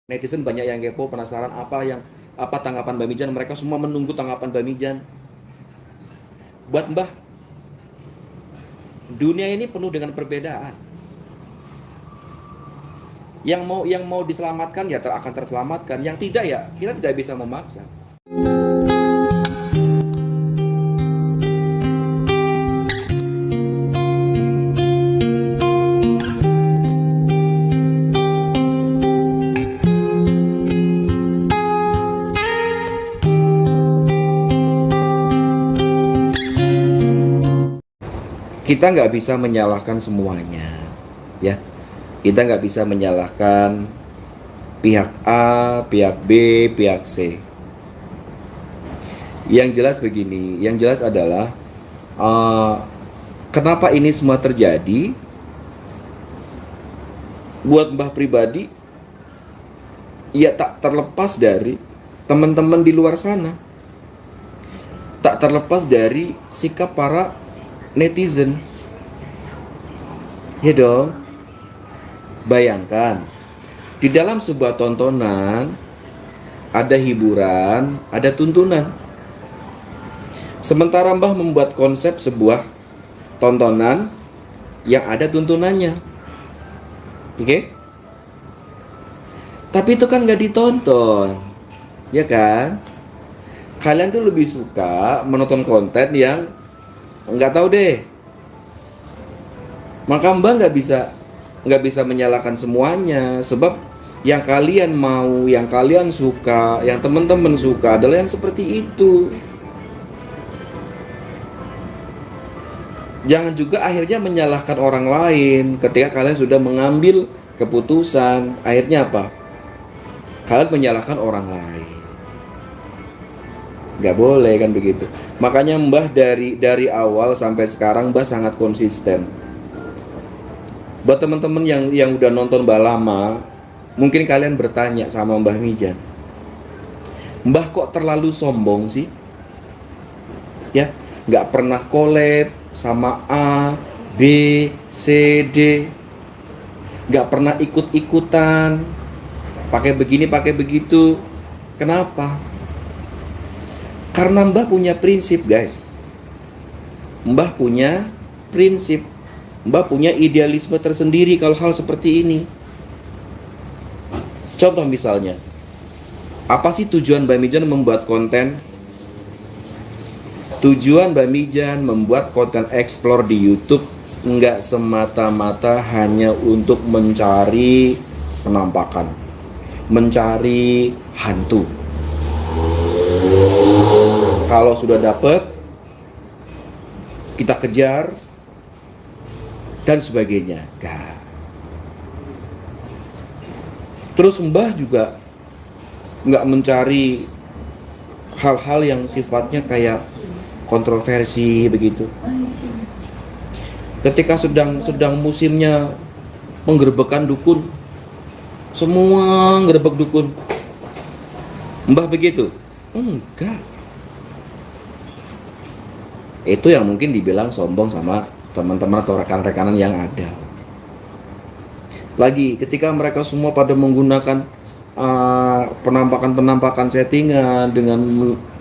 Netizen banyak yang kepo, penasaran apa tanggapan Mbak Mijan. Mereka semua menunggu tanggapan Mbak Mijan. Buat Mbah, dunia ini penuh dengan perbedaan. Yang mau diselamatkan ya akan terselamatkan, yang tidak ya kita tidak bisa memaksa. Kita nggak bisa menyalahkan semuanya, ya. Kita nggak bisa menyalahkan pihak A, pihak B, pihak C. Yang jelas begini, yang jelas adalah kenapa ini semua terjadi. Buat Mbah pribadi, ya tak terlepas dari teman-teman di luar sana, tak terlepas dari sikap para netizen. Ya dong. Bayangkan, di dalam sebuah tontonan ada hiburan, ada tuntunan. Sementara Mbah membuat konsep sebuah tontonan yang ada tuntunannya. Oke? Tapi itu kan nggak ditonton, ya kan? Kalian tuh lebih suka menonton konten yang nggak tahu deh. Maka Mbah nggak bisa menyalahkan semuanya, sebab yang kalian mau, yang kalian suka, yang teman-teman suka adalah yang seperti itu. Jangan juga akhirnya menyalahkan orang lain ketika kalian sudah mengambil keputusan. Akhirnya apa? Kalian menyalahkan orang lain. Nggak boleh kan begitu. Makanya Mbah dari awal sampai sekarang Mbah sangat konsisten. Buat teman-teman yang udah nonton Mbah lama, mungkin kalian bertanya sama Mbah Mijan, Mbah kok terlalu sombong sih? Ya, nggak pernah collab sama A, B, C, D, nggak pernah ikut-ikutan, pakai begini, pakai begitu. Kenapa? Karena Mbah punya prinsip, guys. Mbah punya prinsip. Mbah punya idealisme tersendiri kalau hal seperti ini. Contoh misalnya, apa sih tujuan Mbak Mijan membuat konten? Tujuan Mbak Mijan membuat konten explore di YouTube nggak semata-mata hanya untuk mencari penampakan, mencari hantu. Kalau sudah dapet, kita kejar dan sebagainya. Terus Mbah juga nggak mencari hal-hal yang sifatnya kayak kontroversi begitu. Ketika sedang musimnya penggerebekan dukun, semua ngerebek dukun. Mbah begitu? Enggak. Itu yang mungkin dibilang sombong sama teman-teman atau rekan-rekanan yang ada. Lagi ketika mereka semua pada menggunakan penampakan-penampakan settingan dengan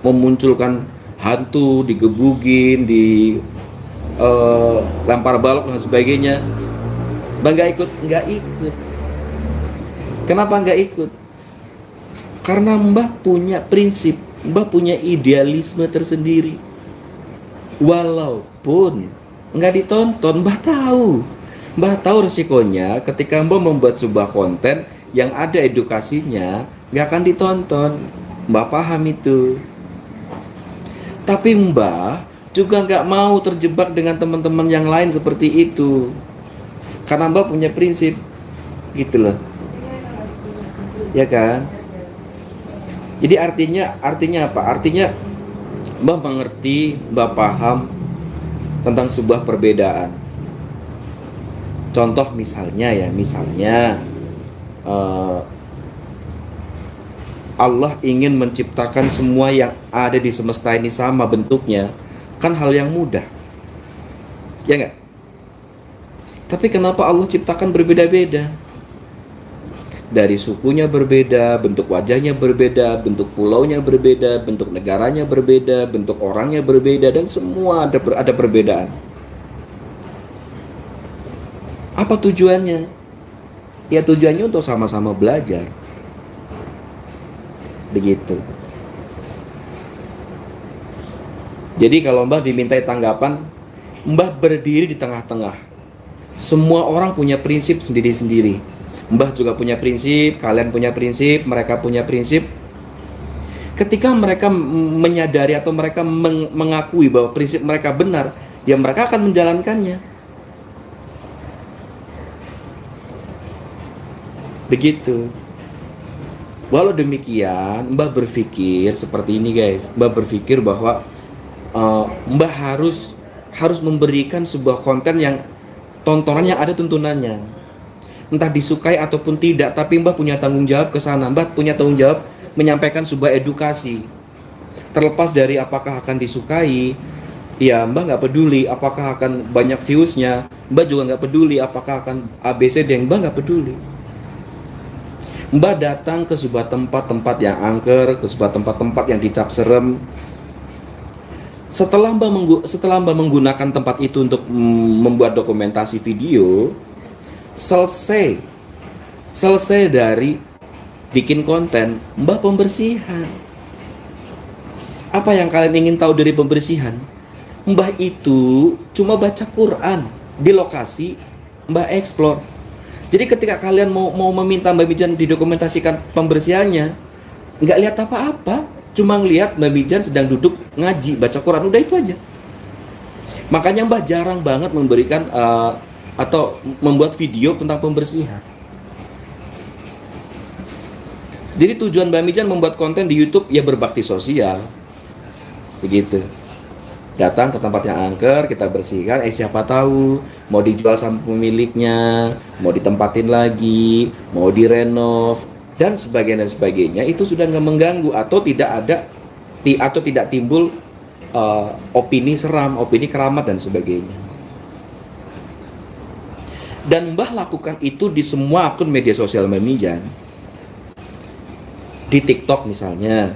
memunculkan hantu, digebugin, lempar balok dan sebagainya, Mbah nggak ikut. Kenapa nggak ikut? Karena Mbah punya prinsip, Mbah punya idealisme tersendiri. Walaupun nggak ditonton, Mbah tahu resikonya ketika Mbah membuat sebuah konten yang ada edukasinya nggak akan ditonton. Mbah paham itu. Tapi Mbah juga nggak mau terjebak dengan teman-teman yang lain seperti itu. Karena Mbah punya prinsip, gitu loh. Ya kan? Jadi artinya apa? Artinya Mbah mengerti, Mbah paham tentang sebuah perbedaan. Contoh misalnya Allah ingin menciptakan semua yang ada di semesta ini sama bentuknya, kan hal yang mudah, ya nggak? Tapi kenapa Allah ciptakan berbeda-beda? dari sukunya berbeda, bentuk wajahnya berbeda, bentuk pulaunya berbeda, bentuk negaranya berbeda, bentuk orangnya berbeda, dan semua ada perbedaan. Apa tujuannya? Ya tujuannya untuk sama-sama belajar. Begitu. Jadi kalau Mbah dimintai tanggapan, Mbah berdiri di tengah-tengah. Semua orang punya prinsip sendiri-sendiri. Mbah juga punya prinsip, kalian punya prinsip, mereka punya prinsip. Ketika mereka menyadari atau mereka mengakui bahwa prinsip mereka benar, ya mereka akan menjalankannya. Begitu. Walau demikian, Mbah berpikir seperti ini guys. Mbah berpikir bahwa Mbah harus memberikan sebuah konten yang tontonannya ada tuntunannya. Entah disukai ataupun tidak, tapi Mbah punya tanggung jawab ke sana. Mbah punya tanggung jawab menyampaikan sebuah edukasi. Terlepas dari apakah akan disukai, ya Mbah nggak peduli. Apakah akan banyak viewsnya, Mbah juga nggak peduli. Apakah akan ABCD, Mbah nggak peduli. Mbah datang ke sebuah tempat-tempat yang angker, ke sebuah tempat-tempat yang dicap serem. Setelah Mbah menggunakan tempat itu untuk membuat dokumentasi video, selesai dari bikin konten, Mbah pembersihan. Apa yang kalian ingin tahu dari pembersihan? Mbah itu cuma baca Quran di lokasi Mbah explore. Jadi ketika kalian mau meminta Mbak Mijan didokumentasikan pembersihannya, nggak lihat apa-apa, cuma ngelihat Mbak Mijan sedang duduk ngaji, baca Quran, udah itu aja. Makanya Mbah jarang banget memberikan atau membuat video tentang pembersihan. Jadi tujuan Mbak Mijan membuat konten di YouTube ya berbakti sosial, begitu. Datang ke tempat yang angker, kita bersihkan, siapa tahu mau dijual sama pemiliknya, mau ditempatin lagi, mau direnov, dan sebagainya, itu sudah nggak mengganggu atau tidak timbul opini seram, opini keramat dan sebagainya. Dan Mbah lakukan itu di semua akun media sosial Mbah Mijan. Di TikTok misalnya,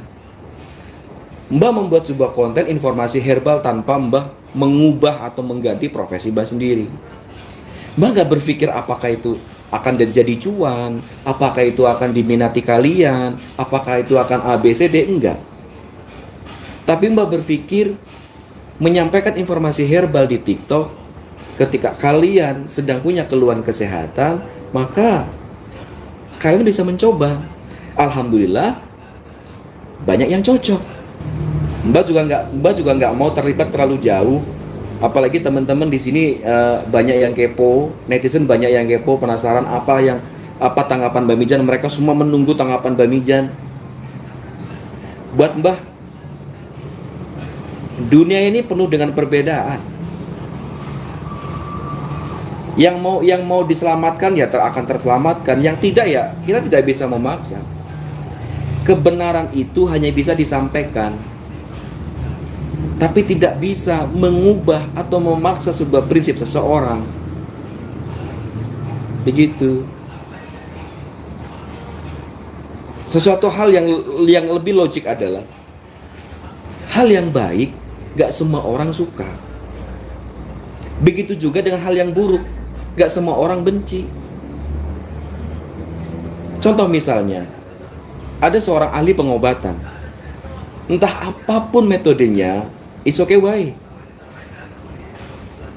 Mbah membuat sebuah konten informasi herbal tanpa Mbah mengubah atau mengganti profesi Mbah sendiri. Mbah gak berpikir apakah itu akan jadi cuan, apakah itu akan diminati kalian, apakah itu akan ABCD, enggak. Tapi Mbah berpikir menyampaikan informasi herbal di TikTok ketika kalian sedang punya keluhan kesehatan, maka kalian bisa mencoba. Alhamdulillah banyak yang cocok. Mbak juga nggak mau terlibat terlalu jauh, apalagi teman-teman di sini banyak yang kepo, netizen banyak yang kepo, penasaran apa tanggapan Mbak Mijan. Mereka semua menunggu tanggapan Mbak Mijan. Buat Mbah, dunia ini penuh dengan perbedaan. Yang mau diselamatkan ya akan terselamatkan, yang tidak ya kita tidak bisa memaksa. Kebenaran itu hanya bisa disampaikan, tapi tidak bisa mengubah atau memaksa sebuah prinsip seseorang. Begitu. Sesuatu hal yang lebih logik adalah hal yang baik gak semua orang suka. Begitu juga dengan hal yang buruk, gak semua orang benci. Contoh misalnya, ada seorang ahli pengobatan, entah apapun metodenya, it's okay why?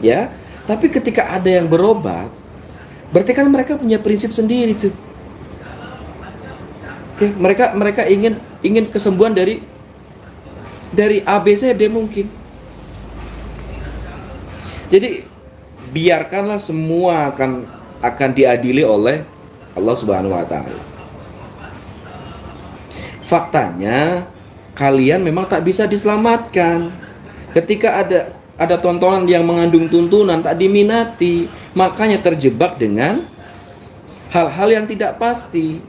Ya, tapi ketika ada yang berobat, berarti kan mereka punya prinsip sendiri tuh. Oke, mereka ingin kesembuhan dari ABCD mungkin. Jadi biarkanlah semua akan diadili oleh Allah Subhanahu wa taala. Faktanya kalian memang tak bisa diselamatkan. Ketika ada tontonan yang mengandung tuntunan tak diminati, makanya terjebak dengan hal-hal yang tidak pasti.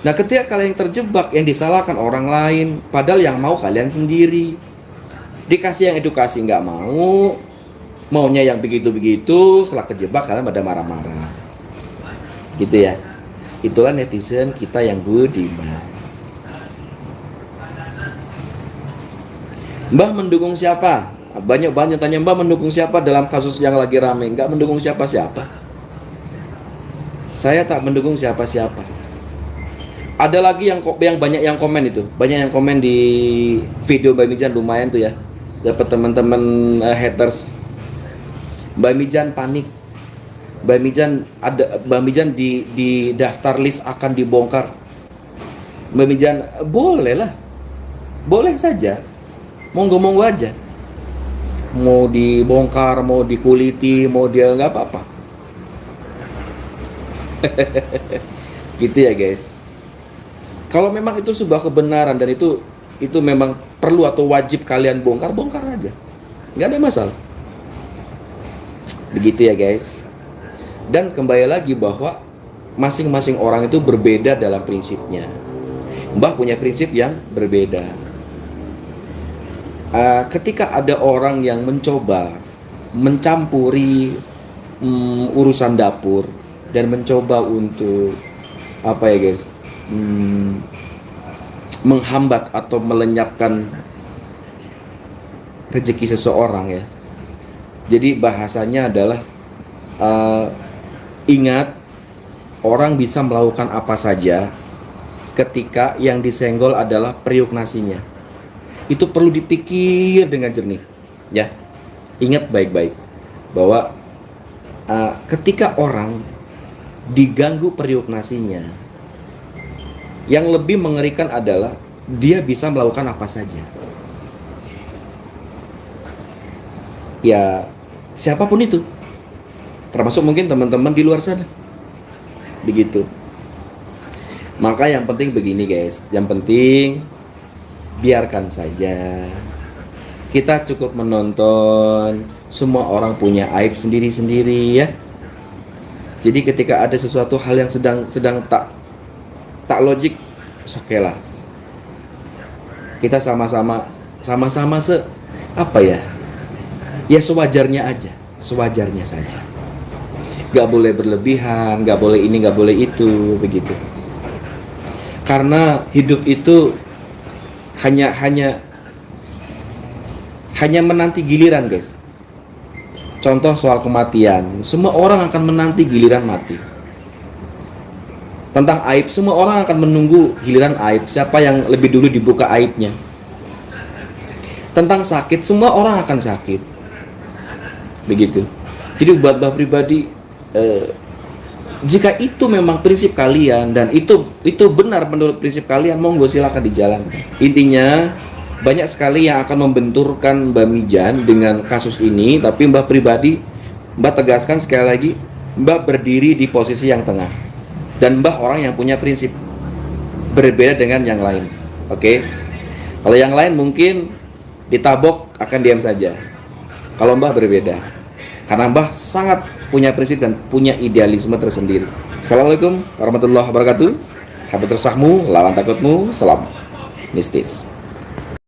Nah, ketika kalian terjebak, yang disalahkan orang lain, padahal yang mau kalian sendiri. Dikasih yang edukasi nggak mau, maunya yang begitu-begitu, setelah kejebak kalian pada marah-marah. Gitu ya. Itulah netizen kita yang budiman. Mbah mendukung siapa? Banyak tanya, Mbah mendukung siapa dalam kasus yang lagi rame? Nggak mendukung siapa-siapa. Saya tak mendukung siapa-siapa. Ada lagi yang banyak yang komen itu, banyak yang komen di video Mbak Mijan, lumayan tuh ya, dapat teman-teman haters. Mbak Mijan panik. Mbak Mijan di daftar list akan dibongkar. Mbak Mijan boleh lah, boleh saja, monggo aja. Mau dibongkar, mau dikuliti, mau dia nggak apa-apa. Gitu ya guys. Kalau memang itu sebuah kebenaran dan itu memang perlu atau wajib kalian bongkar aja, nggak ada masalah. Begitu ya guys. Dan kembali lagi bahwa masing-masing orang itu berbeda dalam prinsipnya. Mbah punya prinsip yang berbeda. Ketika ada orang yang mencoba mencampuri urusan dapur dan mencoba untuk apa ya guys, menghambat atau melenyapkan rezeki seseorang ya. Jadi bahasanya adalah ingat, orang bisa melakukan apa saja ketika yang disenggol adalah periuk nasinya. Itu perlu dipikir dengan jernih ya. Ingat baik-baik bahwa ketika orang diganggu periuk nasinya, yang lebih mengerikan adalah dia bisa melakukan apa saja. Ya, siapapun itu, termasuk mungkin teman-teman di luar sana. Begitu. Maka yang penting begini guys, yang penting biarkan saja. Kita cukup menonton. Semua orang punya aib sendiri-sendiri ya. Jadi ketika ada sesuatu hal yang sedang tak logik, oke lah. Kita sama-sama apa ya? Ya sewajarnya aja, sewajarnya saja. Gak boleh berlebihan, gak boleh ini, gak boleh itu, begitu. Karena hidup itu hanya menanti giliran guys. Contoh soal kematian, semua orang akan menanti giliran mati. Tentang aib, semua orang akan menunggu giliran aib, siapa yang lebih dulu dibuka aibnya. Tentang sakit, semua orang akan sakit. Begitu. Jadi buat Mbah pribadi, jika itu memang prinsip kalian dan itu benar menurut prinsip kalian, monggo silakan dijalankan. Intinya banyak sekali yang akan membenturkan Mbah Mijan dengan kasus ini, tapi Mbah pribadi, Mbah tegaskan sekali lagi, Mbah berdiri di posisi yang tengah. Dan Mbah orang yang punya prinsip, berbeda dengan yang lain. Oke? Kalau yang lain mungkin ditabok akan diam saja. Kalau Mbah berbeda, karena Mbah sangat punya prinsip dan punya idealisme tersendiri. Assalamualaikum warahmatullahi wabarakatuh. Habis resahmu, lawan takutmu. Salam mistis.